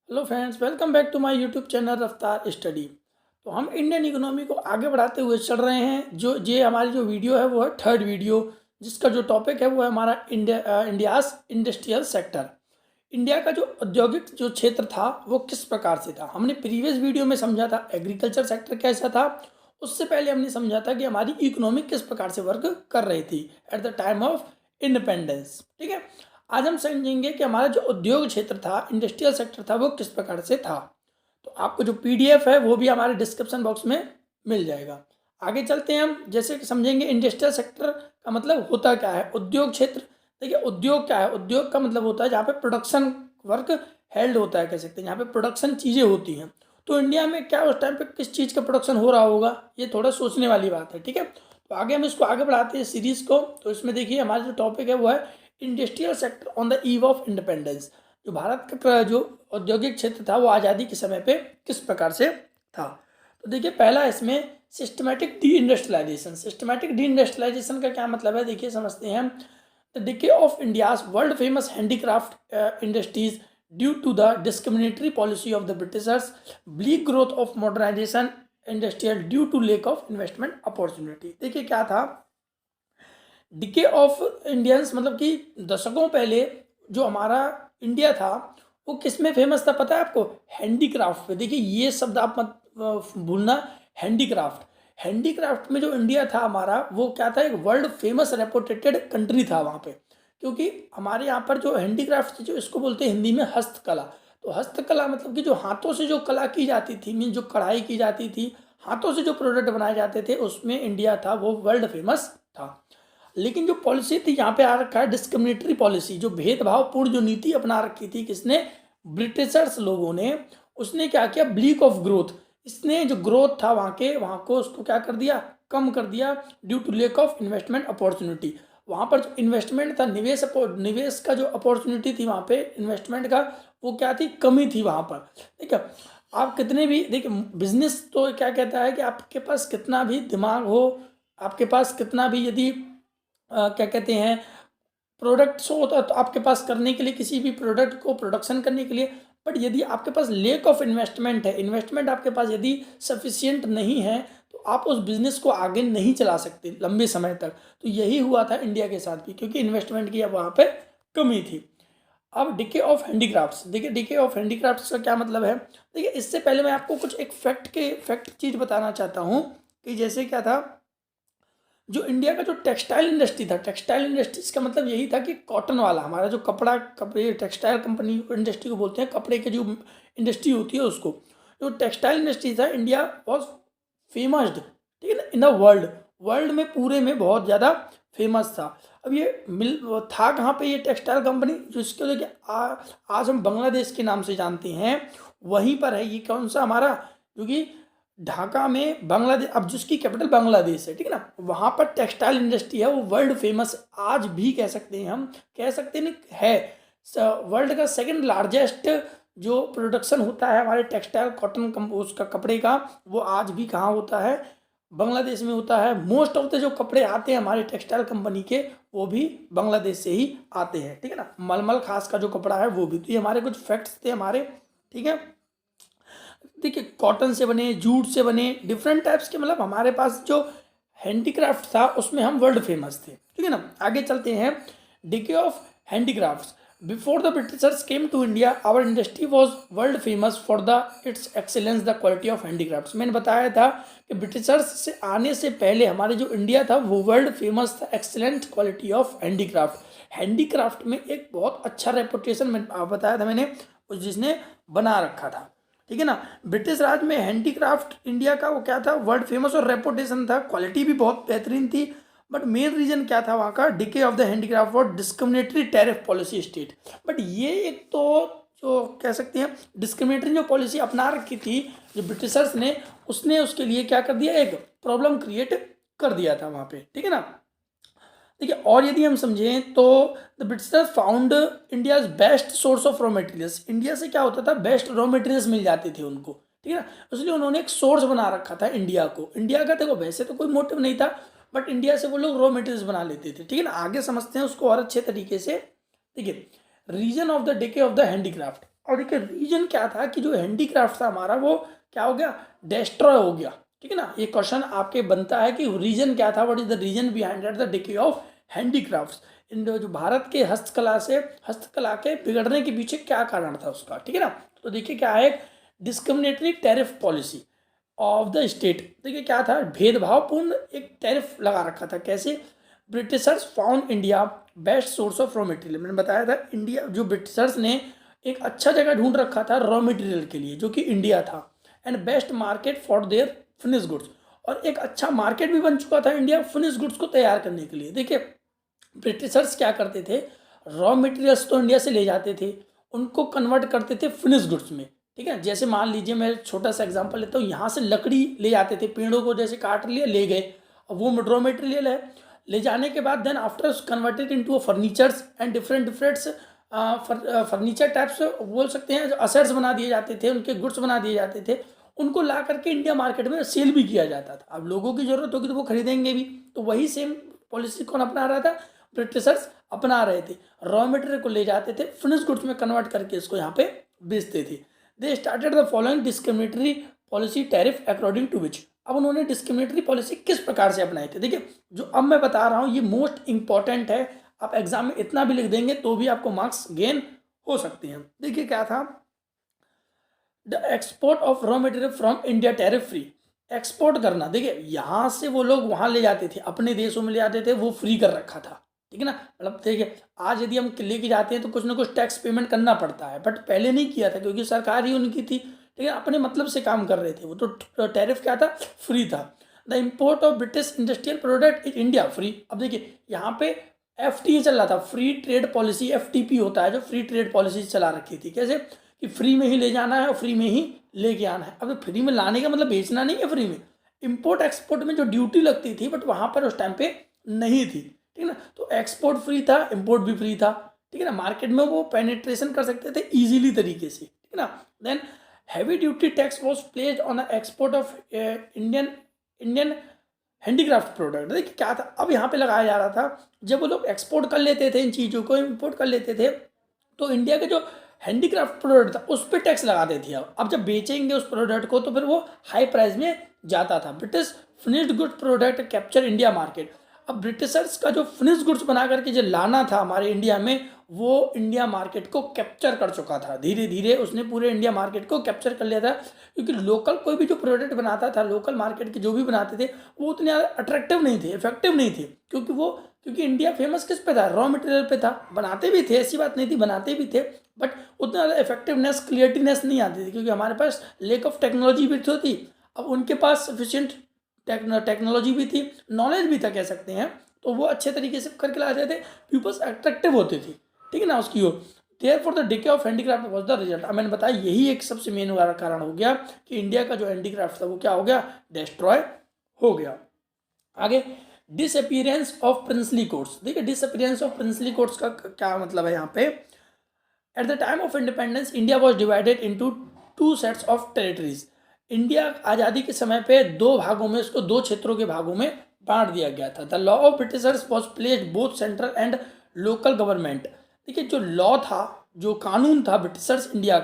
Hello friends, welcome back to my YouTube channel Raftaar study. तो हम Indian economy को आगे बढ़ाते हुए चल रहे हैं। जो ये हमारी जो वीडियो है वो है थर्ड वीडियो, जिसका जो टॉपिक है वो है हमारा इंडियाज इंडस्ट्रियल सेक्टर। इंडिया का जो औद्योगिक जो क्षेत्र था वो किस प्रकार से था। हमने प्रीवियस वीडियो में समझा था एग्रीकल्चर सेक्टर कैसा था। उससे पहले हमने समझा था कि हमारी इकोनॉमी किस प्रकार से वर्क कर रही थी at the time of independence. ठीक है, आज हम समझेंगे कि हमारा जो उद्योग क्षेत्र था, इंडस्ट्रियल सेक्टर था, वो किस प्रकार से था। तो आपको जो पीडीएफ है वो भी हमारे डिस्क्रिप्शन बॉक्स में मिल जाएगा। आगे चलते हैं हम, जैसे कि समझेंगे इंडस्ट्रियल सेक्टर का मतलब होता क्या है। उद्योग क्षेत्र, देखिए उद्योग क्या है। उद्योग का मतलब होता है जहाँ पे प्रोडक्शन वर्क हेल्ड होता है, कह सकते हैं जहाँ पे प्रोडक्शन चीज़ें होती हैं। तो इंडिया में क्या उस टाइम पे किस चीज़ का प्रोडक्शन हो रहा होगा, ये थोड़ा सोचने वाली बात है। ठीक है, तो आगे हम इसको आगे बढ़ाते हैं सीरीज को। तो इसमें देखिए हमारा जो टॉपिक है वो है industrial sector on the eve of independence. जो भारत का जो औद्योगिक क्षेत्र था वो आज़ादी के समय पे किस प्रकार से था। तो देखिए पहला इसमें systematic deindustrialisation. Systematic deindustrialisation का क्या मतलब है, देखिए समझते हैं हम। The decay of India's world famous handicraft industries due to the discriminatory policy of the Britishers, bleak growth of modernisation industrial due to lack of investment opportunity. देखिए क्या था, डिके ऑफ इंडियंस मतलब कि दशकों पहले जो हमारा इंडिया था वो किस में फेमस था पता है आपको? हैंडीक्राफ्ट पे। देखिए ये शब्द आप मत भूलना, हैंडीक्राफ्ट। हैंडीक्राफ्ट में जो इंडिया था हमारा वो क्या था, एक वर्ल्ड फेमस रेपुटेटेड कंट्री था वहाँ पे। क्योंकि हमारे यहाँ पर जो हैंडीक्राफ्ट जो इसको बोलते हैं हिंदी में हस्तकला। तो हस्तकला मतलब कि जो हाथों से जो कला की जाती थी, मीन जो कढ़ाई की जाती थी, हाथों से जो प्रोडक्ट बनाए जाते थे, उसमें इंडिया था वो वर्ल्ड फेमस था। लेकिन जो पॉलिसी थी यहाँ पे आ रखा है डिस्क्रिमिनेटरी पॉलिसी, जो भेदभावपूर्ण जो नीति अपना रखी थी किसने, ब्रिटिशर्स लोगों ने। उसने क्या किया, ब्लीक ऑफ ग्रोथ, इसने जो ग्रोथ था वहाँ को उसको क्या कर दिया, कम कर दिया, due to lack of investment opportunity. वहाँ पर जो इन्वेस्टमेंट था, निवेश का जो अपॉर्चुनिटी थी वहाँ पे इन्वेस्टमेंट का, वो क्या थी, कमी थी वहाँ पर। ठीक है, आप कितने भी देखिए बिजनेस तो क्या कहता है कि आपके पास कितना भी दिमाग हो, आपके पास कितना भी यदि क्या कहते हैं प्रोडक्ट्स हो तो आपके पास करने के लिए, किसी भी प्रोडक्ट को प्रोडक्शन करने के लिए, बट यदि आपके पास लेक ऑफ इन्वेस्टमेंट है, इन्वेस्टमेंट आपके पास यदि सफिशियंट नहीं है, तो आप उस बिजनेस को आगे नहीं चला सकते लंबे समय तक। तो यही हुआ था इंडिया के साथ भी, क्योंकि इन्वेस्टमेंट की अब वहाँ पे कमी थी। अब डिके ऑफ हैंडीक्राफ्ट्स, देखिए डिके ऑफ हैंडीक्राफ्ट्स का क्या मतलब है। देखिए इससे पहले मैं आपको कुछ एक फैक्ट चीज़ बताना चाहता हूँ कि जैसे क्या था, जो इंडिया का जो टेक्सटाइल इंडस्ट्री था, टेक्सटाइल इंडस्ट्रीज का मतलब यही था कि कॉटन वाला हमारा जो कपड़े टेक्सटाइल कंपनी इंडस्ट्री को बोलते हैं, कपड़े की जो इंडस्ट्री होती है उसको। जो टेक्सटाइल इंडस्ट्री था, इंडिया वॉज फेमस्ड, ठीक है ना, इन द वर्ल्ड। वर्ल्ड में पूरे में बहुत ज़्यादा फेमस था। अब ये मिल था कहाँ पे ये टेक्सटाइल कंपनी, जो इसके लिए आज हम बांग्लादेश के नाम से जानते हैं, वहीं पर है ये। कौन सा हमारा, क्योंकि ढाका में बांग्लादेश, अब जिसकी कैपिटल बांग्लादेश है, ठीक है ना, वहाँ पर टेक्सटाइल इंडस्ट्री है, वो वर्ल्ड फेमस आज भी कह सकते हैं, हम कह सकते हैं है। वर्ल्ड का सेकंड लार्जेस्ट जो प्रोडक्शन होता है हमारे टेक्सटाइल कॉटन कंपोज का, कपड़े का, वो आज भी कहाँ होता है, बांग्लादेश में होता है। मोस्ट ऑफ द जो कपड़े आते हैं हमारे टेक्सटाइल कंपनी के, वो भी बांग्लादेश से ही आते हैं। ठीक है ना, मलमल खास का जो कपड़ा है वो भी। तो ये हमारे कुछ फैक्ट्स थे हमारे। ठीक है, देखिए कॉटन से बने, जूट से बने, डिफरेंट टाइप्स के, मतलब हमारे पास जो हैंडीक्राफ्ट था उसमें हम वर्ल्ड फेमस थे। ठीक है ना, आगे चलते हैं। Decay of handicrafts, before the Britishers came to India our industry was world famous for the its excellence the quality of handicrafts. मैंने बताया था कि ब्रिटिशर्स से आने से पहले हमारे जो इंडिया था वो वर्ल्ड फेमस था, excellent quality of handicraft. Handicraft में एक बहुत अच्छा रेपुटेशन बताया था मैंने, जिसने बना रखा था। ठीक है ना, ब्रिटिश राज में हैंडीक्राफ्ट इंडिया का वो क्या था, वर्ल्ड फेमस और रेपुटेशन था, क्वालिटी भी बहुत बेहतरीन थी। बट मेन रीजन क्या था वहाँ का, डिके ऑफ द हैंडीक्राफ्ट और discriminatory tariff policy state. But ये एक तो जो कह सकते हैं डिस्क्रिमिनेटरी जो पॉलिसी अपना रखी थी जो ब्रिटिशर्स ने, उसने उसके लिए क्या कर दिया, एक प्रॉब्लम क्रिएट कर दिया था वहाँ पे। ठीक है ना, देखिए और यदि हम समझें तो the Britishers found India's best source of raw materials. India से क्या होता था, बेस्ट रॉ मटेरियल्स मिल जाते थे उनको। ठीक है ना, इसलिए उन्होंने एक सोर्स बना रखा था इंडिया को। इंडिया का देखो वैसे तो कोई मोटिव नहीं था, बट इंडिया से वो लोग रॉ मटेरियल्स बना लेते थे। ठीक है ना, आगे समझते हैं उसको और अच्छे तरीके से। ठीक है, reason of the decay of the handicraft. और देखिए रीजन क्या था कि जो हैंडीक्राफ्ट था हमारा वो क्या हो गया, डिस्ट्रॉय हो गया। ठीक है ना, ये क्वेश्चन आपके बनता है कि रीजन क्या था, what is the reason behind the decay of handicrafts. इन जो भारत के हस्तकला के बिगड़ने के पीछे क्या कारण था उसका। ठीक है ना, तो देखिए क्या है, discriminatory tariff policy of the state. देखिए क्या था, भेदभावपूर्ण एक टैरिफ लगा रखा था। कैसे, Britishers found India best source of raw material. मैंने बताया था इंडिया, जो ब्रिटिशर्स ने एक अच्छा जगह ढूंढ रखा था रॉ मटेरियल के लिए, जो कि इंडिया था, and best market for their finish goods, और एक अच्छा मार्केट भी बन चुका था इंडिया फिनिश गुड्स को तैयार करने के लिए। देखिए ब्रिटिशर्स क्या करते थे, रॉ मटेरियल्स तो इंडिया से ले जाते थे, उनको कन्वर्ट करते थे फिनिश गुड्स में। ठीक है, जैसे मान लीजिए मैं छोटा सा एग्जांपल लेता हूँ, यहाँ से लकड़ी ले जाते थे, पेड़ों को जैसे काट लिया ले गए, अब वो रॉ मटेरियल है, ले जाने के बाद then after converted into furnitures and different furniture types बोल सकते हैं, जो असेट्स बना दिए जाते थे, उनके गुड्स बना दिए जाते थे, उनको ला करके इंडिया मार्केट में सेल भी किया जाता था। अब लोगों की जरूरत होगी तो वो खरीदेंगे भी, तो वही सेम पॉलिसी कौन अपना रहा था, ब्रिटिशर्स अपना रहे थे। रॉ मटेरियल को ले जाते थे, फिनिश गुड्स में कन्वर्ट करके इसको यहाँ पे बेचते थे। They started the following discriminatory policy tariff according to which. अब उन्होंने डिस्क्रिमिनेटरी पॉलिसी किस प्रकार से अपनाई थी। देखिए जो अब मैं बता रहा हूँ ये मोस्ट इंपॉर्टेंट है, आप एग्जाम में इतना भी लिख देंगे तो भी आपको मार्क्स गेन हो सकते हैं। देखिए क्या था, the export of raw material from India tariff free. Export करना, देखिए यहाँ से वो लोग वहाँ ले जाते थे, अपने देशों में ले जाते थे, वो फ्री कर रखा था। ठीक है ना, मतलब देखिए आज यदि हम लेके जाते हैं तो कुछ ना कुछ टैक्स पेमेंट करना पड़ता है, बट पहले नहीं किया था क्योंकि सरकार ही उनकी थी। ठीक है, अपने मतलब से काम कर रहे थे वो, तो टैरिफ क्या था, फ्री था। The import of British industrial product in India free. अब देखिए यहाँ पे FTA चल रहा था, फ्री ट्रेड पॉलिसी, FTP होता है जो फ्री ट्रेड पॉलिसी चला रखी थी। कैसे कि फ्री में ही ले जाना है और फ्री में ही लेके आना है। अब फ्री में लाने का मतलब बेचना नहीं है, फ्री में इंपोर्ट एक्सपोर्ट में जो ड्यूटी लगती थी बट वहाँ पर उस टाइम पे नहीं थी। ठीक है ना, तो एक्सपोर्ट फ्री था, इंपोर्ट भी फ्री था। ठीक है ना, मार्केट में वो पेनिट्रेशन कर सकते थे इजीली तरीके से। ठीक है ना, then heavy duty tax was placed on the export of Indian handicraft product. देखिए क्या था, अब यहाँ पे लगाया जा रहा था, जब वो लोग एक्सपोर्ट कर लेते थे इन चीज़ों को, इंपोर्ट कर लेते थे, तो इंडिया के जो हैंडीक्राफ्ट प्रोडक्ट था उस पर टैक्स लगाते थे। अब जब बेचेंगे उस प्रोडक्ट को तो फिर वो हाई प्राइस में जाता था। British finished good product capture India market. अब ब्रिटिशर्स का जो फिनिश गुड्स बना करके जो लाना था हमारे इंडिया में, वो इंडिया मार्केट को कैप्चर कर चुका था। धीरे धीरे उसने पूरे इंडिया मार्केट को कैप्चर कर लिया था, क्योंकि लोकल कोई भी जो प्रोडक्ट बनाता था, लोकल मार्केट के जो भी बनाते थे, वो उतने ज़्यादा अट्रैक्टिव नहीं थे, इफेक्टिव नहीं थे, क्योंकि इंडिया फेमस किस पे था, रॉ मटेरियल पे था। बनाते भी थे, ऐसी बात नहीं थी, बनाते भी थे, बट उतना ज़्यादा इफेक्टिवनेस, क्लियरिटीनेस नहीं आती थी, क्योंकि हमारे पास लेक ऑफ टेक्नोलॉजी भी थी। अब उनके पास सफिशिएंट टेक्नोलॉजी भी थी, नॉलेज भी था कह सकते हैं, तो वो अच्छे तरीके से करके लाते थे, पीपल्स अट्रैक्टिव होते थे। ठीक है ना, उसकी ओर। Therefore the decay of handicraft was the result. अब मैंने बताया यही एक सबसे मेन कारण हो गया कि इंडिया का जो हैंडीक्राफ्ट था वो क्या हो गया, डिस्ट्रॉय हो गया। आगे डिसअपीयरेंस ऑफ प्रिंसली कोर्ट्स। देखिए डिसअपीयरेंस ऑफ प्रिंसली कोर्ट्स का क्या मतलब है यहाँ पे। At the time of independence India was divided into 2 sets of territories. India आज़ादी के समय पे 2 भागों में, इसको 2 क्षेत्रों के भागों में बांट दिया गया था। The law of Britishers was placed both central and local government. देखिए जो लॉ था, जो कानून था ब्रिटिश इंडिया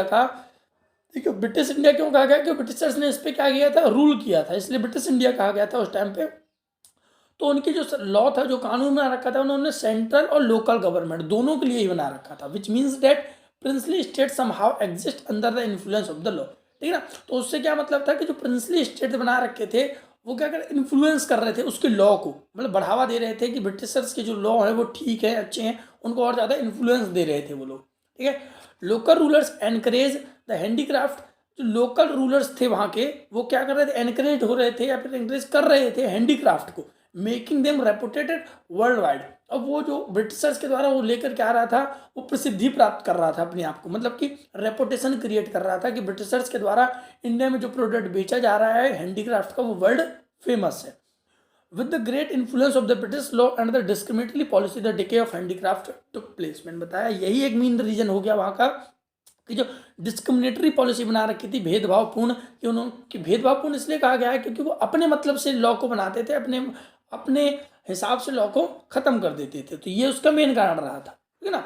का, देखिए ब्रिटिश इंडिया क्यों कहा गया, कि ब्रिटिशर्स ने इस पर क्या किया था, रूल किया था, इसलिए ब्रिटिश इंडिया कहा गया था उस टाइम पे। तो उनकी जो लॉ था, जो कानून बना रखा था, उन्होंने सेंट्रल और लोकल गवर्नमेंट दोनों के लिए ही बना रखा था, which means that princely state somehow exist under the influence of the law. ठीक है ना, तो उससे क्या मतलब था कि जो प्रिंसली स्टेट बना रखे थे वो क्या कर इन्फ्लुएंस कर रहे थे उसके लॉ को, मतलब बढ़ावा दे रहे थे कि ब्रिटिशर्स के जो लॉ है वो ठीक है, अच्छे हैं, उनको और ज़्यादा इन्फ्लुएंस दे रहे थे वो लोग। ठीक है, local rulers encourage the handicraft. जो लोकल रूलर्स थे वहाँ के, वो क्या कर रहे थे, एनकरेज हो रहे थे या फिर एनकरेज कर रहे थे हैंडीक्राफ्ट को, making them reputed world wide. अब वो जो ब्रिटिशर्स के द्वारा वो लेकर के आ रहा था, वो प्रसिद्धि प्राप्त कर रहा था अपने आप को, मतलब कि रेपुटेशन क्रिएट कर रहा था कि ब्रिटिशर्स के द्वारा इंडिया में जो प्रोडक्ट बेचा जा रहा है हैंडीक्राफ्ट का, वो वर्ल्ड फेमस है। With the great influence of the British law and the discriminatory policy the decay of handicraft took place. मैंने बताया यही एक मेन रीजन हो गया वहाँ का, कि जो डिस्क्रिमिनेटरी पॉलिसी बना रखी थी, भेदभावपूर्ण, कि उन्होंने भेदभावपूर्ण इसलिए कहा गया है क्योंकि वो अपने मतलब से लॉ को बनाते थे, अपने हिसाब से लॉ को खत्म कर देते थे, तो ये उसका मेन कारण रहा था। ठीक है ना,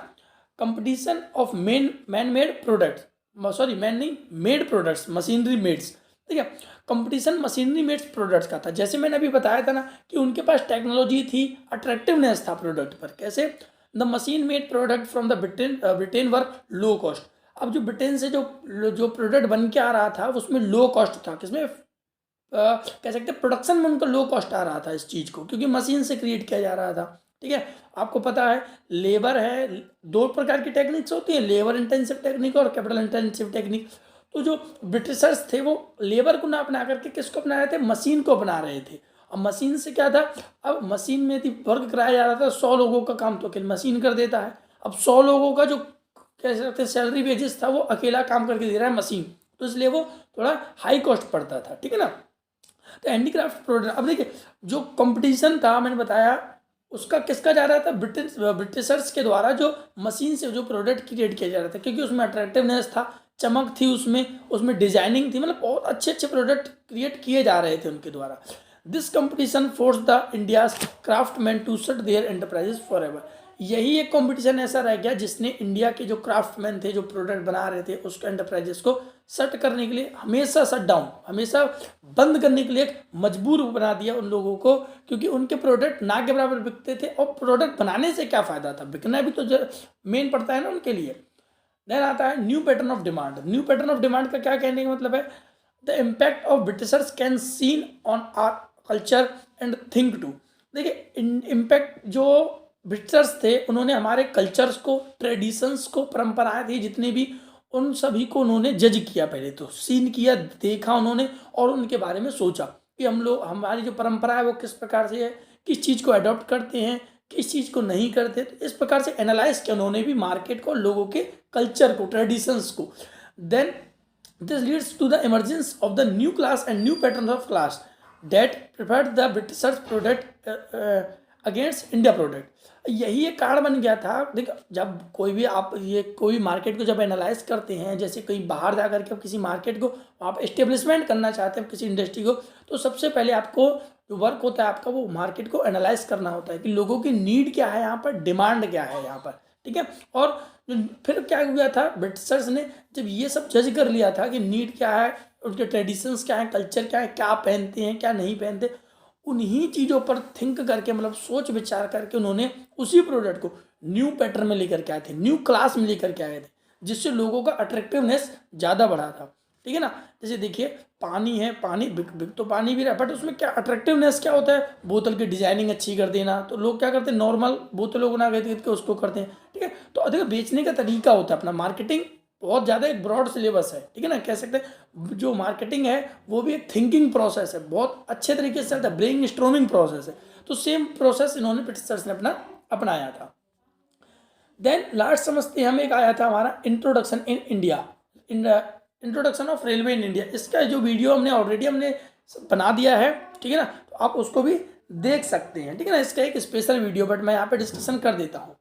competition of man made products, sorry man नहीं, मेड प्रोडक्ट्स, मशीनरी मेड्स, ठीक है, कंपटीशन मशीनरी मेड्स प्रोडक्ट्स का था। जैसे मैंने अभी बताया था ना कि उनके पास टेक्नोलॉजी थी, अट्रैक्टिवनेस था प्रोडक्ट पर। कैसे? The machine made product from the Britain were low cost. अब जो ब्रिटेन से जो प्रोडक्ट बन के आ रहा था उसमें लो कॉस्ट था। किसमें? कह सकते हैं प्रोडक्शन में उनका लो कॉस्ट आ रहा था इस चीज़ को, क्योंकि मशीन से क्रिएट किया जा रहा था। ठीक है, आपको पता है लेबर है, दो प्रकार की टेक्निक्स होती हैं, लेबर इंटेंसिव टेक्निक और कैपिटल इंटेंसिव टेक्निक। तो जो ब्रिटिशर्स थे वो लेबर को ना अपना करके किसको अपना रहे थे? मशीन को अपना रहे थे। अब मशीन से क्या था? अब मशीन में थी वर्क कराया जा रहा था, 100 लोगों का काम तो अकेले मशीन कर देता है। अब 100 लोगों का जो कह सकते हैं सैलरी वेजेस था वो अकेला काम करके दे रहा है मशीन, तो इसलिए वो थोड़ा हाई कॉस्ट पड़ता था। ठीक है ना। तो हैंडीक्राफ्ट प्रोडक्ट, अब देखिए जो कंपटीशन था मैंने बताया उसका किसका जा रहा था? ब्रिटिशर्स के द्वारा जो मशीन से जो प्रोडक्ट क्रिएट किया जा रहा था, क्योंकि उसमें अट्रैक्टिवनेस था, चमक थी उसमें डिजाइनिंग थी, मतलब बहुत अच्छे अच्छे प्रोडक्ट क्रिएट किए जा रहे थे उनके द्वारा। This competition force the India's craftsman to set their enterprises forever. यही एक कंपटीशन ऐसा रह गया जिसने इंडिया के जो क्राफ्टमैन थे, जो प्रोडक्ट बना रहे थे, उसके एंटरप्राइजेस को सेट करने के लिए हमेशा शट डाउन, हमेशा बंद करने के लिए मजबूर बना दिया उन लोगों को, क्योंकि उनके प्रोडक्ट ना के बराबर बिकते थे। और प्रोडक्ट बनाने से क्या फ़ायदा था? बिकना भी तो मेन पड़ता है ना उनके लिए। देन आता है new pattern of demand. New pattern of demand का क्या कहने का मतलब है? The impact of Britishers can seen on our culture and think too. देखिए इम्पैक्ट जो ब्रिटिशर्स थे उन्होंने हमारे कल्चर्स को, ट्रेडिशंस को, परंपराएं थी जितनी भी, उन सभी को उन्होंने जज किया, पहले तो सीन किया, देखा उन्होंने और उनके बारे में सोचा कि हम लोग, हमारी जो परंपरा है वो किस प्रकार से है, किस चीज़ को अडॉप्ट करते हैं, किस चीज़ को नहीं करते। तो इस प्रकार से एनालाइज किया उन्होंने भी मार्केट को, लोगों के कल्चर को, ट्रेडिशंस को। Then this leads to the emergence of the new class and new pattern of class that preferred the Britishers product against India product. यही एक कारण बन गया था। देख, जब कोई भी आप ये कोई मार्केट को जब एनालाइज करते हैं, जैसे कहीं बाहर जा करके आप किसी मार्केट को आप एस्टेब्लिशमेंट करना चाहते हैं किसी इंडस्ट्री को, तो सबसे पहले आपको जो वर्क होता है आपका, वो मार्केट को एनालाइज करना होता है कि लोगों की नीड क्या है यहाँ पर, डिमांड क्या है यहाँ पर। ठीक है, और फिर क्या हुआ था, ब्रिटिशर्स ने जब ये सब जज कर लिया था कि नीड क्या है, उनके ट्रेडिशंस क्या है, कल्चर क्या है, क्या पहनते हैं क्या नहीं पहनते, उन्हीं चीज़ों पर थिंक करके, मतलब सोच विचार करके उन्होंने उसी प्रोडक्ट को न्यू पैटर्न में लेकर के आए थे, न्यू क्लास में लेकर के आए थे, जिससे लोगों का अट्रैक्टिवनेस ज़्यादा बढ़ा था। ठीक है ना। जैसे देखिए पानी है, पानी बिक तो पानी भी रहा है, बट उसमें क्या अट्रैक्टिवनेस क्या होता है? बोतल की डिजाइनिंग अच्छी कर देना। तो लोग क्या करते हैं, नॉर्मल बोतलों को ना खरीद के उसको करते हैं। ठीक है, तो देखो बेचने का तरीका होता है अपना, मार्केटिंग बहुत ज़्यादा एक ब्रॉड सिलेबस है। ठीक है ना, कह सकते हैं जो मार्केटिंग है वो भी एक थिंकिंग प्रोसेस है, बहुत अच्छे तरीके से चलता है, ब्रेन स्ट्रोमिंग प्रोसेस है। तो सेम प्रोसेस इन्होंने ब्रिटिशर्स ने अपनाया था। देन लास्ट समझते हैं हम, एक आया था हमारा introduction in India, introduction of railway in India. इसका जो वीडियो हमने बना दिया है, ठीक है ना, तो आप उसको भी देख सकते हैं। ठीक है ना, इसका एक स्पेशल वीडियो, बट मैं यहाँ पे डिस्कशन कर देता हूँ।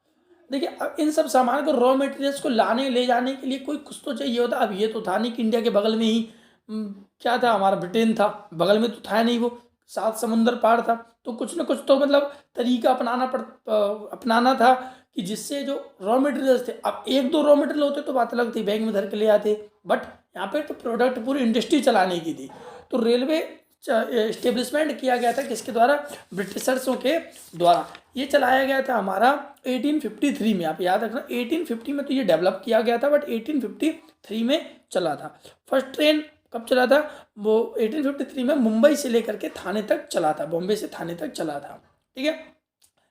देखिए अब इन सब सामान को, रॉ मटेरियल्स को लाने ले जाने के लिए कोई कुछ तो चाहिए होता। अब ये तो था नहीं कि इंडिया के बगल में ही क्या था, हमारा ब्रिटेन था, बगल में तो था नहीं, वो 7 समुंदर पार था। तो कुछ ना कुछ तो मतलब तरीका अपनाना था कि जिससे जो रॉ मटेरियल्स थे, अब 1-2 रॉ मटेरियल होते तो बात अलग थी, बैग में धर के ले आते, बट यहाँ पे तो प्रोडक्ट पूरी इंडस्ट्री चलाने की थी। तो रेलवे इस्टेब्लिशमेंट किया गया था किसके द्वारा? ब्रिटिशर्सों के द्वारा। ये चलाया गया था हमारा 1853 में। आप याद रखना 1850 में तो ये डेवलप किया गया था, बट 1853 में चला था। फर्स्ट ट्रेन कब चला था? वो 1853 में मुंबई से लेकर के थाने तक चला था, बॉम्बे से थाने तक चला था। ठीक है,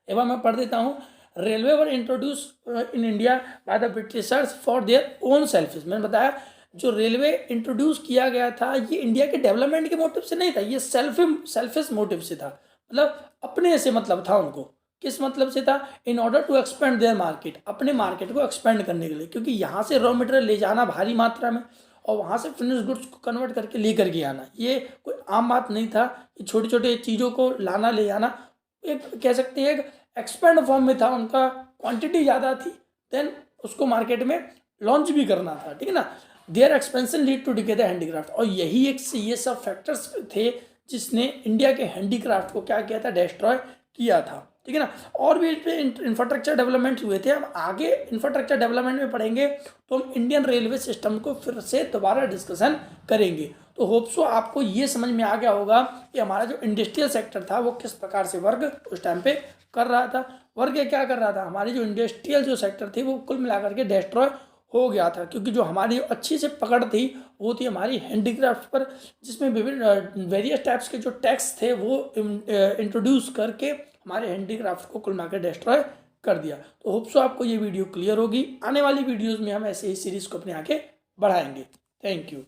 एक बार मैं पढ़ देता हूँ। Railway were introduce in India by the Britishers for their own selfish. मैंने बताया जो रेलवे इंट्रोड्यूस किया गया था ये इंडिया के डेवलपमेंट के मोटिव से नहीं था, ये सेल्फिश मोटिव से था, मतलब अपने से मतलब था उनको। किस मतलब से था? In order to expand their market, अपने मार्केट को एक्सपेंड करने के लिए, क्योंकि यहाँ से रॉ मटेरियल ले जाना भारी मात्रा में और वहाँ से फिनिश गुड्स को कन्वर्ट करके लेकर के आना, ये कोई आम बात नहीं था कि छोटे छोटे चीज़ों को लाना ले जाना, एक कह सकते हैं एक एक्सपेंड फॉर्म में था, उनका क्वांटिटी ज़्यादा थी, देन उसको मार्केट में लॉन्च भी करना था। ठीक है ना, their expansion lead to decay the handicraft. और यही एक ये सब फैक्टर्स थे जिसने इंडिया के हैंडीक्राफ्ट को क्या किया था? डिस्ट्रॉय किया था। ठीक है ना। और भी इस पे इंफ्रास्ट्रक्चर डेवलपमेंट हुए थे। हम आगे इंफ्रास्ट्रक्चर डेवलपमेंट में पढ़ेंगे तो हम इंडियन रेलवे सिस्टम को फिर से दोबारा डिस्कशन करेंगे। तो होप सो आपको ये समझ में आ गया होगा कि हमारा जो इंडस्ट्रियल सेक्टर था वो किस प्रकार से वर्क उस टाइम पे कर रहा था। वर्क क्या कर रहा था, हमारी जो इंडस्ट्रियल जो सेक्टर थी वो कुल मिलाकर के डिस्ट्रॉय हो गया था, क्योंकि जो हमारी अच्छी से पकड़ थी वो थी हमारी हैंडीक्राफ्ट पर, जिसमें विभिन्न वेरियस टाइप्स के जो टैक्स थे वो इंट्रोड्यूस करके हमारे हैंडीक्राफ्ट को कुल मिलाकर डिस्ट्रॉय कर दिया। तो होप सो आपको ये वीडियो क्लियर होगी। आने वाली वीडियोज़ में हम ऐसे ही सीरीज़ को अपने आगे बढ़ाएंगे। Thank you.